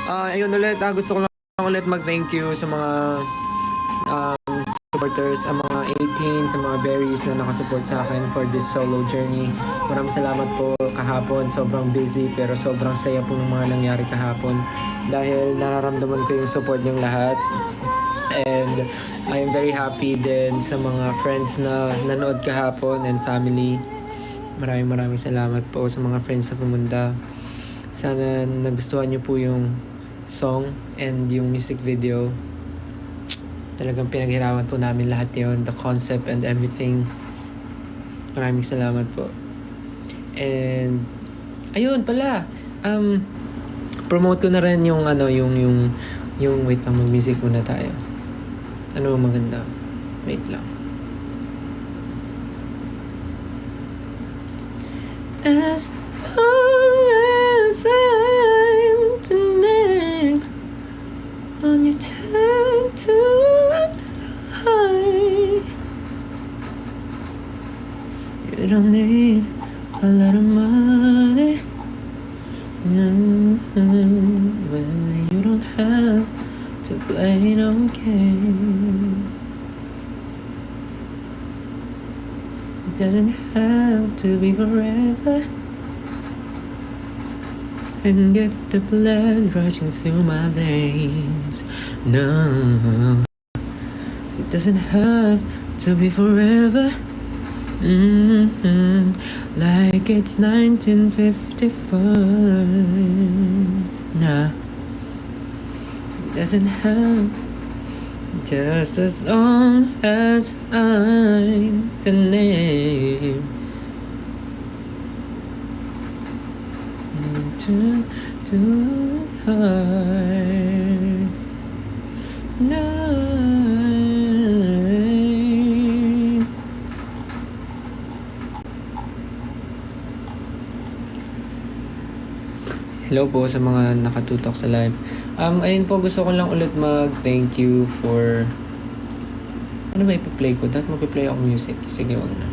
Ayun ulit, gusto ko lang ulit mag-thank you sa mga supporters, sa mga 18, sa mga berries na nakasupport sa akin for this solo journey. Maraming salamat po kahapon. Sobrang busy pero sobrang saya po ng mga nangyari kahapon dahil nararamdaman ko yung support ng lahat. And I am very happy din sa mga friends na nanood kahapon and family. Maraming salamat po sa mga friends na pumunta. Sana nagustuhan niyo po yung song and yung music video. Talagang pinaghirapan po namin lahat yun, the concept and everything. Maraming salamat po. And ayun pala, promote ko na rin yung yung wait lang, mag-music muna tayo. Ano ang maganda? Wait lang. As long as I'm the name on your tattooed heart, you don't need a lot of money. No, well, you don't have to play no game. It doesn't have to be forever. And get the blood rushing through my veins. No, it doesn't have to be forever. Like it's 1955. Nah, it doesn't have. Just as long as I'm the name. To hard. No. Hello po sa mga nakatutok sa live. Ayun po, gusto ko lang ulit mag-thank you for... Ano ba ipa-play ko? Dapat mag-play ako music. Sige, wag na.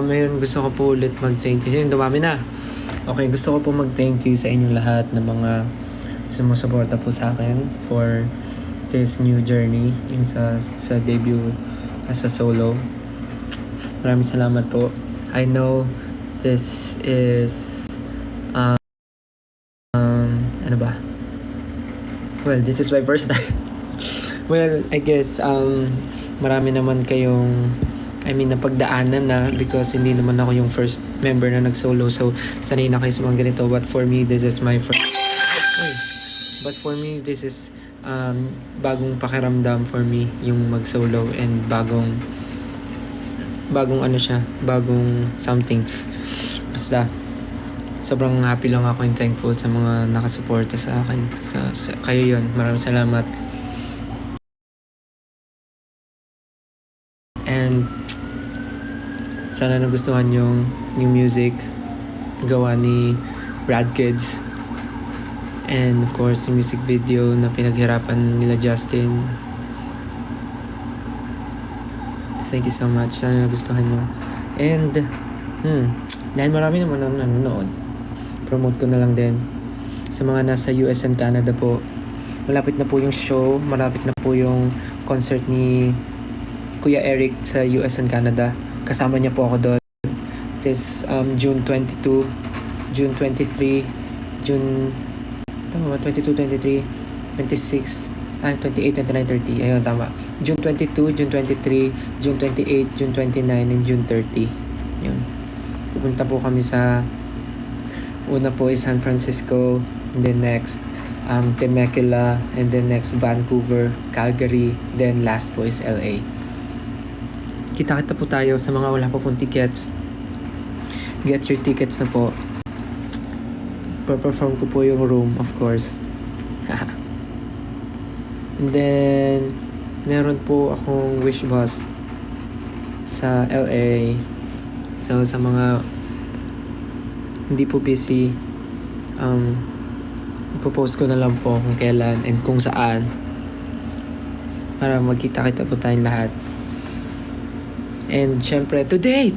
Ayun, gusto ko po ulit mag-thank you. Yung dumami na. Okay, gusto ko po mag-thank you sa inyong lahat na mga sumusuporta po sa akin for this new journey, yung sa debut as a solo. Maraming salamat po. I know this is ano ba? Well, this is my first time. Well, I guess marami naman kayong napagdaanan na because hindi naman ako yung first member na nag-solo. So, sanay na kayo sa mga ganito. But for me, this is my first... But for me, this is bagong pakiramdam for me yung mag-solo and bagong ano siya, bagong something. Basta, sobrang happy lang ako and thankful sa mga nakasuporta sa akin. Sa kayo yun. Maraming salamat. And sana nagustuhan yung music gawa ni Rad Kids. And of course, yung music video na pinaghirapan nila Justin. Thank you so much. Sana nagustuhan nyo. And, dahil marami naman ang nanonood, promote ko na lang din. Sa mga nasa US and Canada po, malapit na po yung show, malapit na po yung concert ni Kuya Eric sa US and Canada. Kasama niya po ako doon. It is June 22, June 23, June... Tama ba? 22, 23, 26, 28, 29, 30. Ayun, tama. June 22, June 23, June 28, June 29, and June 30. Yun. Pupunta po kami sa... Una po is San Francisco, and then next Temecula, and then next Vancouver, Calgary, then last po is LA. Kita-kita po tayo sa mga wala pa pong tickets. Get your tickets na po. Perform ko po yung Room, of course. And then, meron po akong wish bus sa LA. So, sa mga hindi po busy, ipopost ko na lang po kung kailan and kung saan. para magkita-kita po tayong lahat. And syempre, today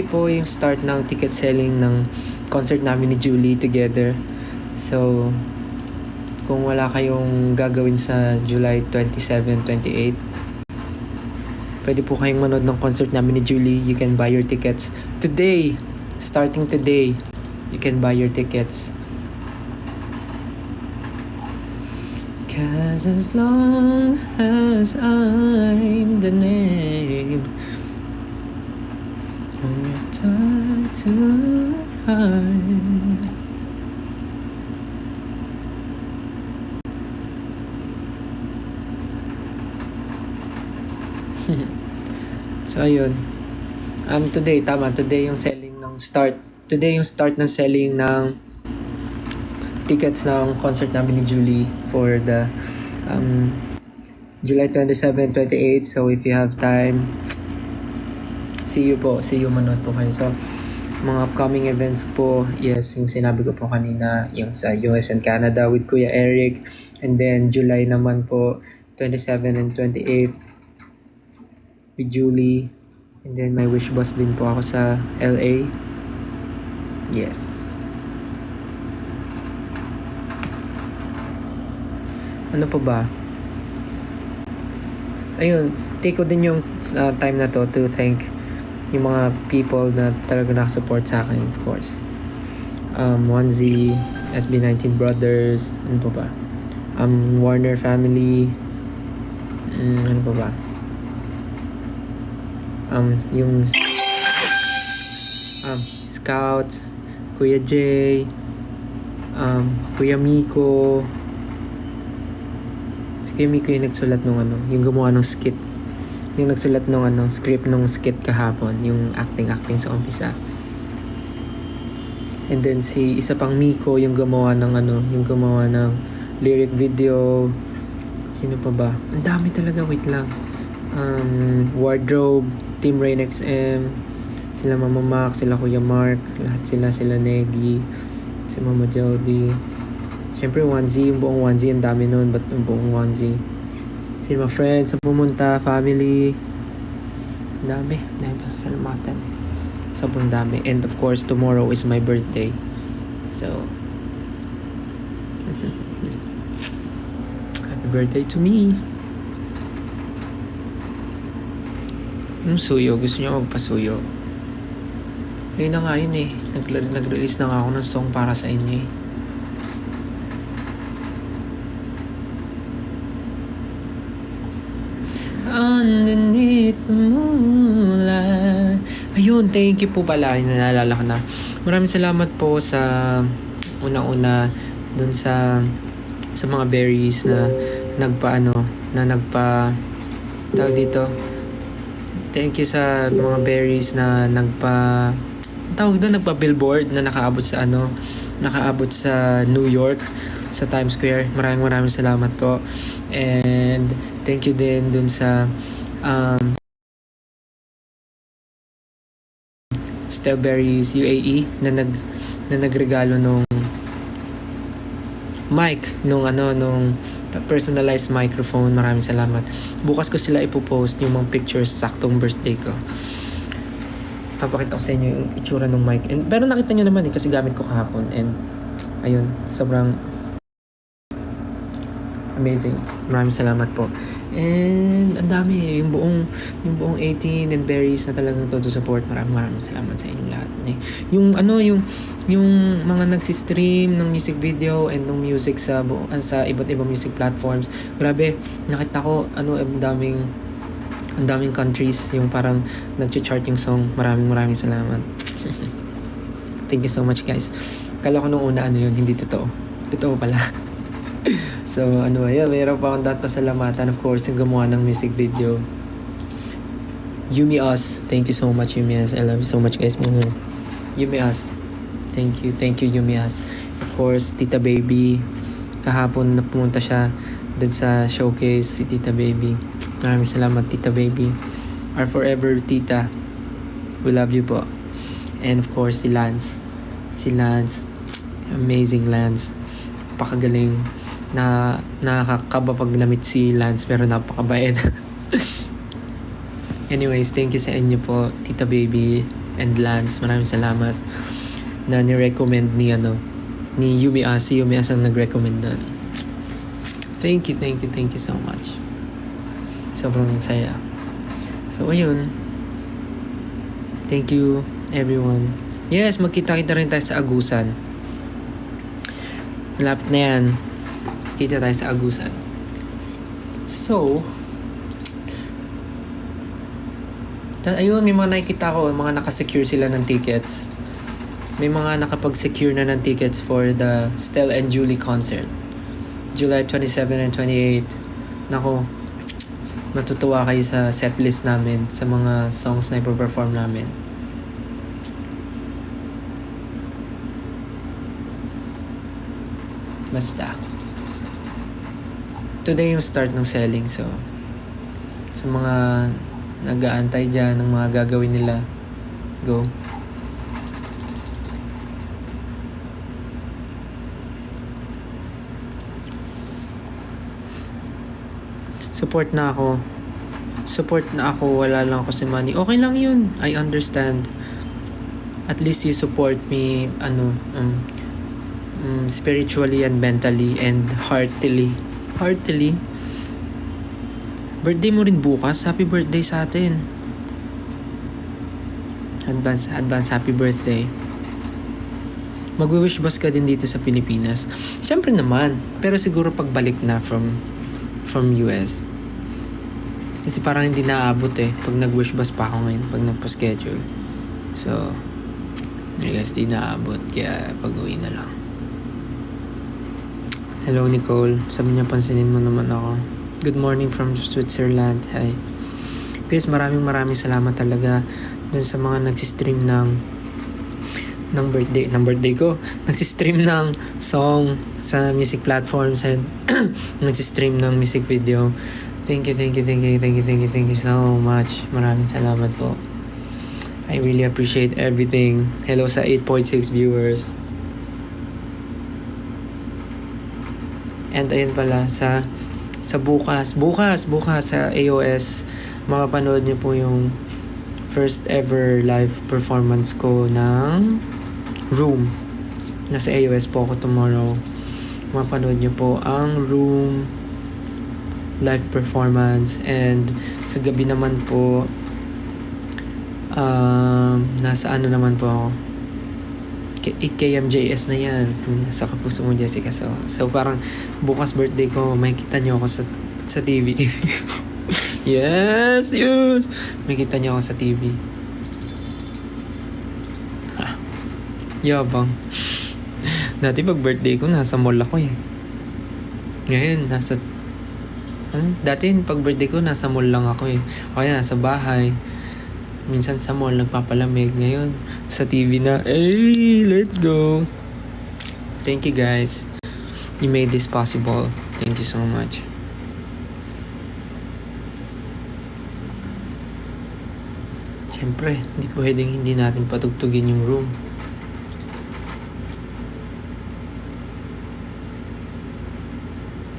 po yung start ng ticket selling ng concert namin ni Julie together. So, kung wala kayong gagawin sa July 27, 28, pwede po kayong manood ng concert namin ni Julie. You can buy your tickets today. Starting today, you can buy your tickets. 'Cause as long as I'm the name on your tongue to hide. So ayun. Today yung selling ng start. Today yung start ng selling ng tickets ng concert namin ni Julie for the July 27, 28. So if you have time, see you manood po kayo. So mga upcoming events po, yes, yung sinabi ko po kanina, yung sa US and Canada with Kuya Eric, and then July naman po 27 and 28 with Julie, and then may wish boss din po ako sa LA. Yes. Ano pa ba? Ayun, take ko din yung time na to thank yung mga people na talaga nakasupport sa akin, of course. 1Z, SB19 Brothers, ano pa ba? Warner Family, ano pa ba? Yung Scouts, Kuya Jay, Kuya Miko. Si Kuya Miko yung nagsulat nung yung gumawa ng skit. Yung nagsulat nung script nung skit kahapon, yung acting sa umpisa. And then si isa pang Miko yung gumawa ng lyric video. Sino pa ba? Ang dami talaga, wait lang. Wardrobe, Team Rain XM, sila Mama Mac, sila Kuya Mark, lahat sila Negi, si Mama Jody. Siyempre 1Z, yung buong 1Z, ang dami nun, but yung buong 1Z. Sila mga friends, sa pumunta, family, dami pa sa salamatan. Sobrang dami. And of course, tomorrow is my birthday. So, happy birthday to me. Yung suyo, gusto niyo magpasuyo? Ayun na nga yun eh. Nag-release na nga ako ng song para sa inyo eh. Underneath the moonlight. Ayun, thank you po pala. Naalala ko na. Maraming salamat po sa unang-una dun sa mga berries na tawag dito. Thank you sa mga berries na nagpa-billboard na nakaabot sa New York, sa Times Square. Maraming salamat po. And thank you din dun sa Strawberries UAE na nagregalo nung mic, nung personalized microphone. Maraming salamat. Bukas ko sila ipopost yung mga pictures saktong birthday ko. Papakita ko sa inyo yung itsura ng mic. Pero nakita nyo naman kasi gamit ko kahapon. And ayun, sobrang amazing. Maraming salamat po. And ang dami, yung buong 18 and berries na talagang todo support. Maraming salamat sa inyong lahat. Yung mga nagsistream ng music video and ng music sa iba't ibang music platforms. Grabe, nakita ko ang daming countries yung parang nag-chart yung song. Maraming salamat. Thank you so much, guys. Kala ko nung una yun, hindi totoo. Totoo pala. So, mayroon pa akong pasalamatan. Of course, yung gumawa ng music video. Yumi Us. Thank you so much, Yumi Us. I love you so much, guys. Yumi Us. Thank you, Yumi Us. Of course, Tita Baby. Kahapon na pumunta siya dun sa showcase, si Tita Baby. Maraming salamat, Tita Baby. Our forever Tita. We love you po. And of course, si Lance. Amazing Lance. Pakagaling. na nakakaba pag namit si Lance pero napakabait. Anyways, thank you sa inyo po, Tita Baby and Lance. Maraming salamat na ni-recommend ni Yumi As. Si Yumi As ang nag-recommend doon. Thank you so much. Sobrang saya. So, ayun. Thank you, everyone. Yes, magkita-kita rin tayo sa Agusan. Malapit na yan. Kita tayo sa Agusan. So, ayun, may mga nakikita ko, mga nakasecure sila ng tickets. May mga nakapag-secure na ng tickets for the Stella and Julie concert. July 27 and 28. Nako, matutuwa kayo sa setlist namin, sa mga songs na ipo-perform namin. Basta. Today yung start ng selling, so sa mga nag-aantay dyan ng mga gagawin nila, go. Support na ako, wala lang ako sa money. Okay lang yun, I understand. At least you support me spiritually and mentally and heartily. Birthday mo rin bukas. Happy birthday sa atin. Advance happy birthday. Mag-wish bus ka din dito sa Pilipinas. Siyempre naman, pero siguro pagbalik na from US. Kasi parang hindi naabot pag nag-wish bus pa ako ngayon, pag nagpa-schedule. So, I guess di naabot, kaya pag-uwi na lang. Hello Nicole, sabi niya pansinin mo naman ako. Good morning from Switzerland. Hi. Guys, maraming salamat talaga dun sa mga nagsistream ng birthday ko. Nagsistream ng song sa music platforms and nagsistream ng music video. Thank you so much. Maraming salamat po. I really appreciate everything. Hello sa 8.6 viewers. And ayun pala, sa bukas sa AOS, makapanood niyo po yung first ever live performance ko ng Room. Nasa AOS po ako tomorrow. Makapanood niyo po ang Room live performance. And sa gabi naman po, nasa naman po ako, KMJS na yan, sa Kapuso Mo Jessica. So parang bukas birthday ko, may kita nyo ako sa TV. yes may kita nyo ako sa TV. Yabang. Dati pag birthday ko, nasa mall ako ngayon dati pag birthday ko, nasa mall lang ako o kaya nasa bahay. Minsan sa mall nagpapalamig. Ngayon sa TV na. Hey, let's go. Thank you guys. You made this possible. Thank you so much. Siyempre, hindi natin patugtugin yung Room.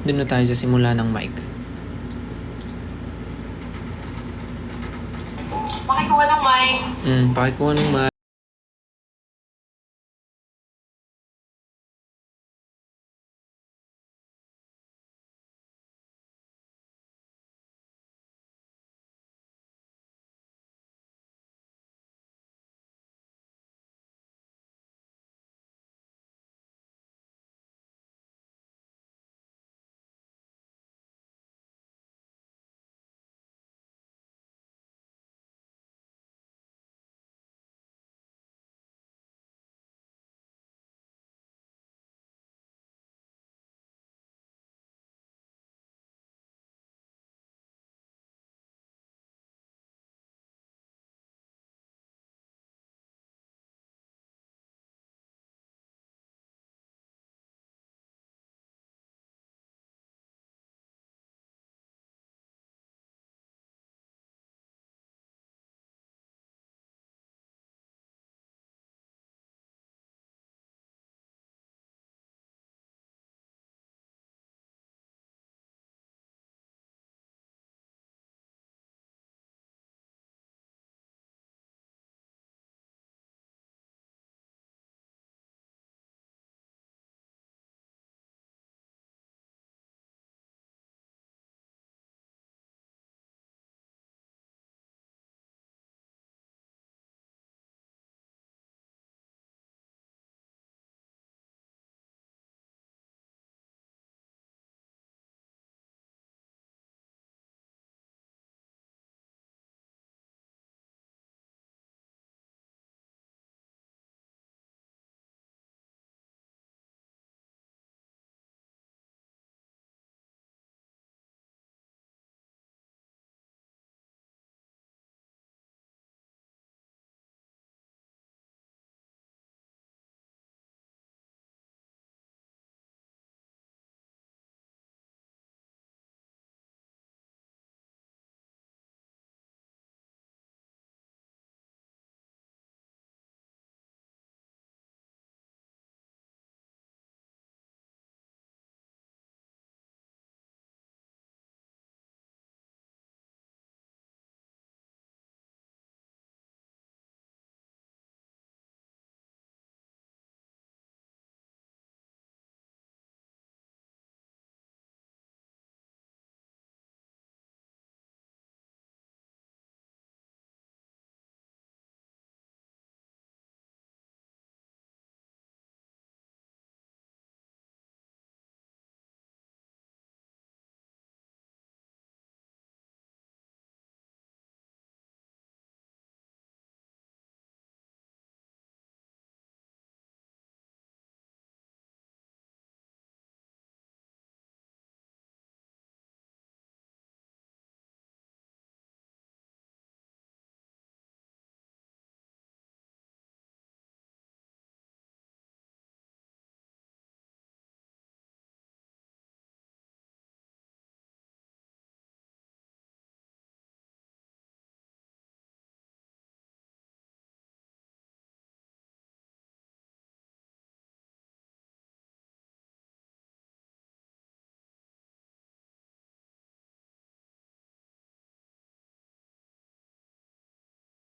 Doon na tayo sa simula ng mic. Pakikuha ng mic. Pakikuha ng mic.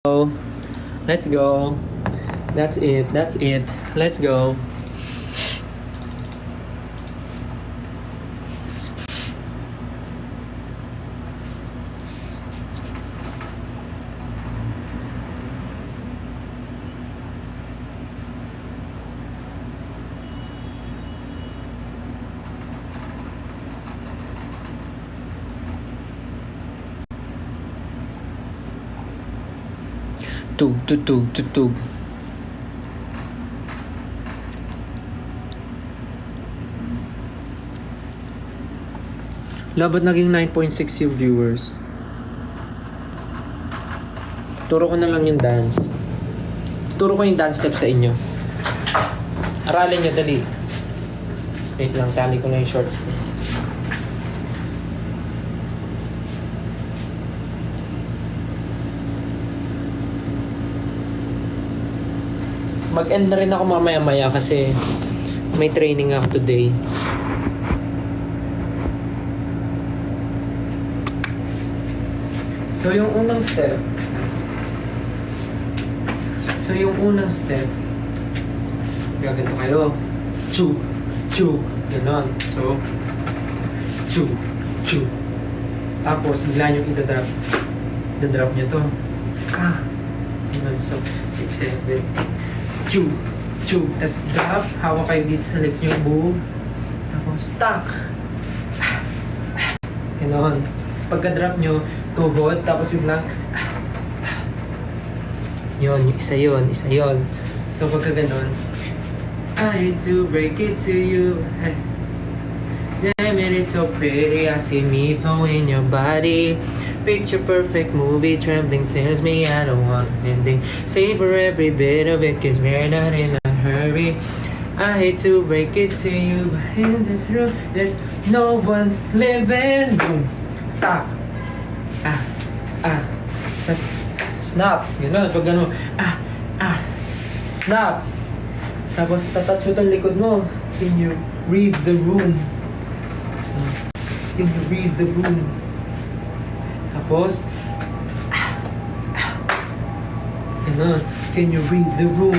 Let's go. That's it. That's it. Let's go. Tug. Ba't naging 9.6 yung viewers? Turo ko na lang yung dance. Tuturo ko yung dance step sa inyo. Aralin nyo, dali. Wait lang, tali ko na yung shorts. Mag-end na rin ako mamaya-maya kasi may training ako today. So yung unang step, gaganto kayo. Chug. Ganon. So, chug. Tapos, bigla nyo idadrop. Idadrop nyo to. Ganon. So, 6, 7, 8. Chug. Tapos drop. Hawak kayo dito sa legs nyo. Boom. Tapos, stuck. Ganon. Pagka-drop nyo, tuhod. Tapos biglang, yun, isa yun. So, pagka ganon, I hate to break it to you. Damn it, it's so pretty. I see me flowing your body. Picture perfect movie, trembling fills me. I don't want an ending. Savor every bit of it, cause we're not in a hurry. I hate to break it to you, but in this room, there's no one living. Boom. Tak. Tas snap. Gano'n. Pag gano'n. Snap. Tapos tatouch mo itong likod mo. Can you read the room? Tapos gano'n. Can you read the room?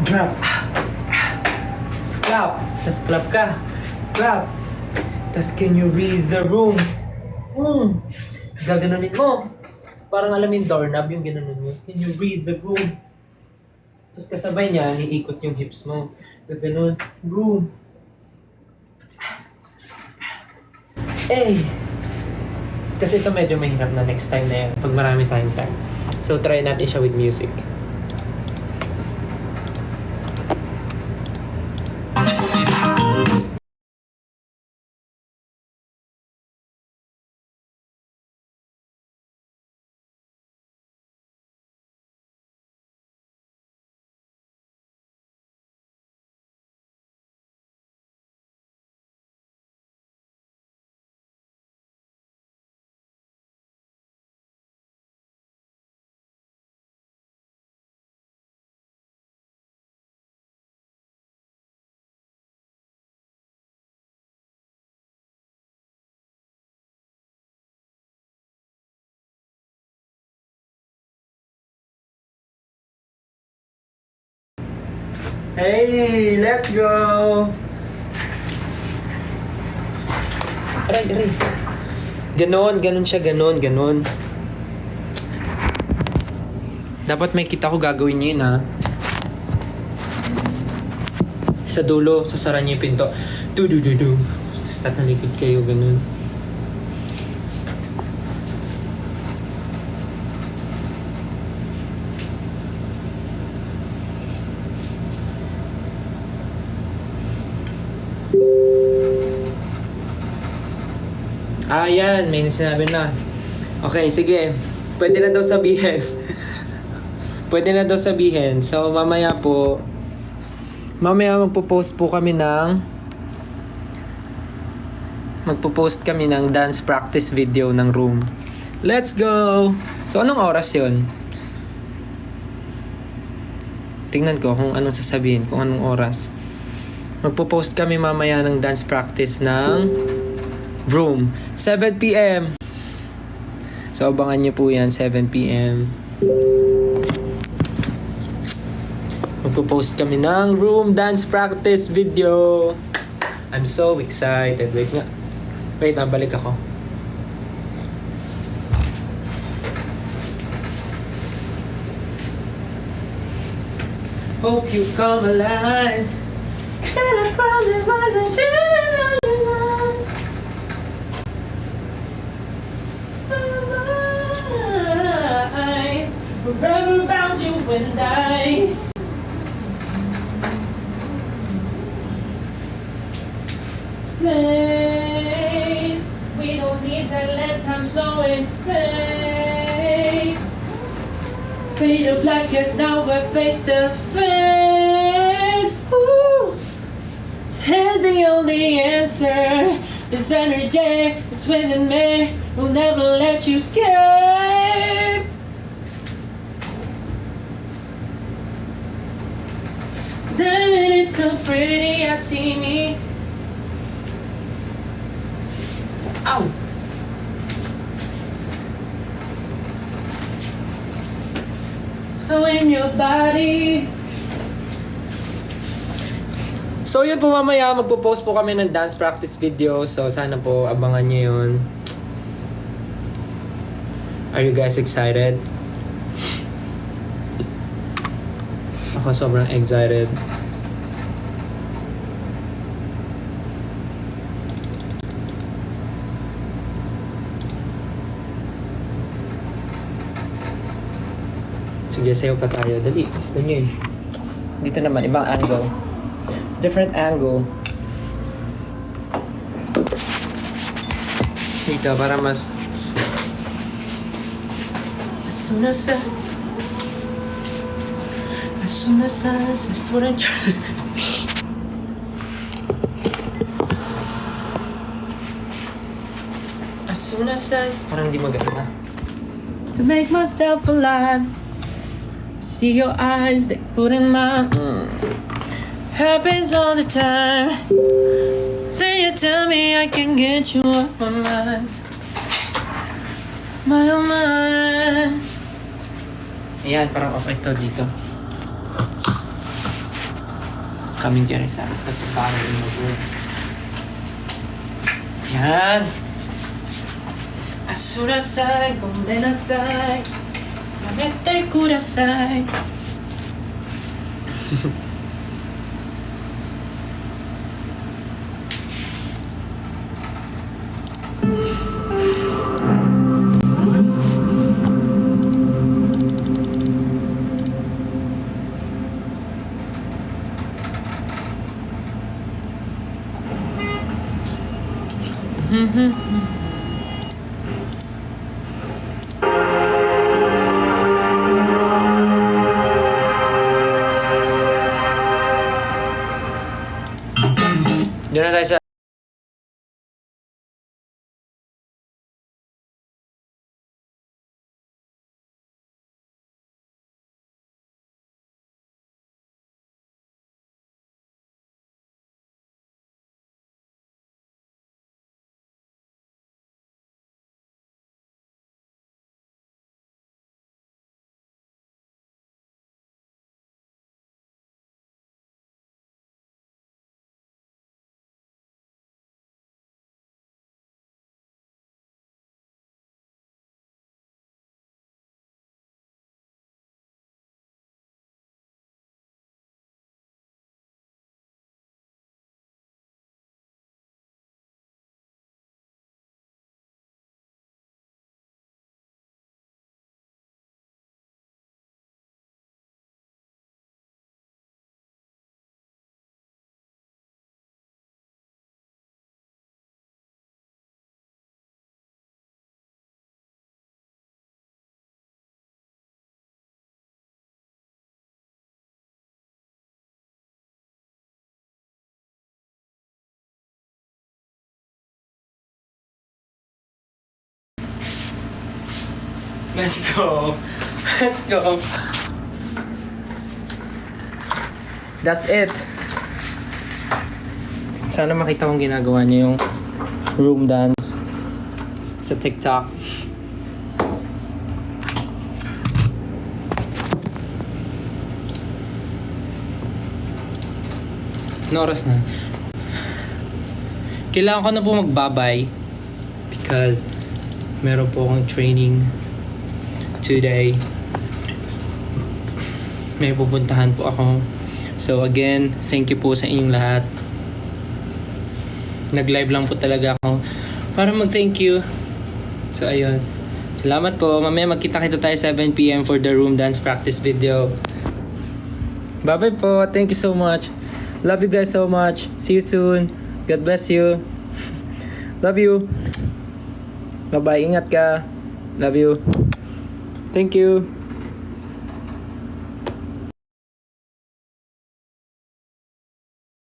Drop. Clap. Tas clap ka. Clap. Tas can you read the room? Gaganunin mo. Parang alam yung doorknob yung ginanon mo. Can you read the room? Tapos kasabay niya, iikot yung hips mo. Gaganon. Room. Kasi ito medyo mahirap na next time na yan. Pag marami tayong time. So try natin siya with music. Hey, let's go! Aray. Ganon siya, ganon. Dapat may kita ko gagawin niyo yun, ha? Sa dulo, sasara niyo yung pinto. Du. Tapos tatalikod kayo, ganon. Yan, may sinabi na. Okay, sige. Pwede na daw sabihin. So, mamaya magpo-post kami ng dance practice video ng room. Let's go! So, anong oras yun? Tingnan ko kung anong sasabihin, kung anong oras. Magpo-post kami mamaya ng dance practice ng room. 7 p.m. So, abangan nyo po yan, 7 p.m. Magpo-post kami ng room dance practice video. I'm so excited. Wait nga. Wait, nabalik ako. Hope you come alive. Said I probably wasn't sure on your mind. Forever around you and I. Space. We don't need that, let's have slow in space. Fade to black as now we're face to face. Ooh. Here's the only answer. This energy, it's within me. We'll never let you escape. Damn it, it's so pretty, I see me. Ow! So in your body. So yun po, mamaya magpo-post po kami ng dance practice video. So sana po abangan nyo yun. Are you guys excited? Ako sobrang excited. Sige, sayo pa tayo. Dali, gusto nyo eh. Dito naman, ibang angle. Different angle. Dito, para mas... As soon as I set foot and try. As soon as I... Parang di maganda. To make myself alive. See your eyes, they couldn't mind. Happens all the time. Say you tell me I can get you off my mind. My oh mind. Ayan, parang off ito dito. Coming here is sa pagbago in the world. Ayan. As soon as I come aside. Mete kudasai. Doon na tayo sa... Let's go. Let's go. That's it. Sana makita kong ginagawa niyo yung room dance sa TikTok. Ano oras na? Kailangan ko na po magbabay because meron po akong training today. May pupuntahan po ako. So again, thank you po sa inyong lahat. Nag-live lang po talaga ako para mag-thank you. So ayun. Salamat po. Mamaya magkita-kita tayo 7 PM for the room dance practice video. Bye-bye po. Thank you so much. Love you guys so much. See you soon. God bless you. Love you. Bye-bye. Ingat ka. Love you. Thank you.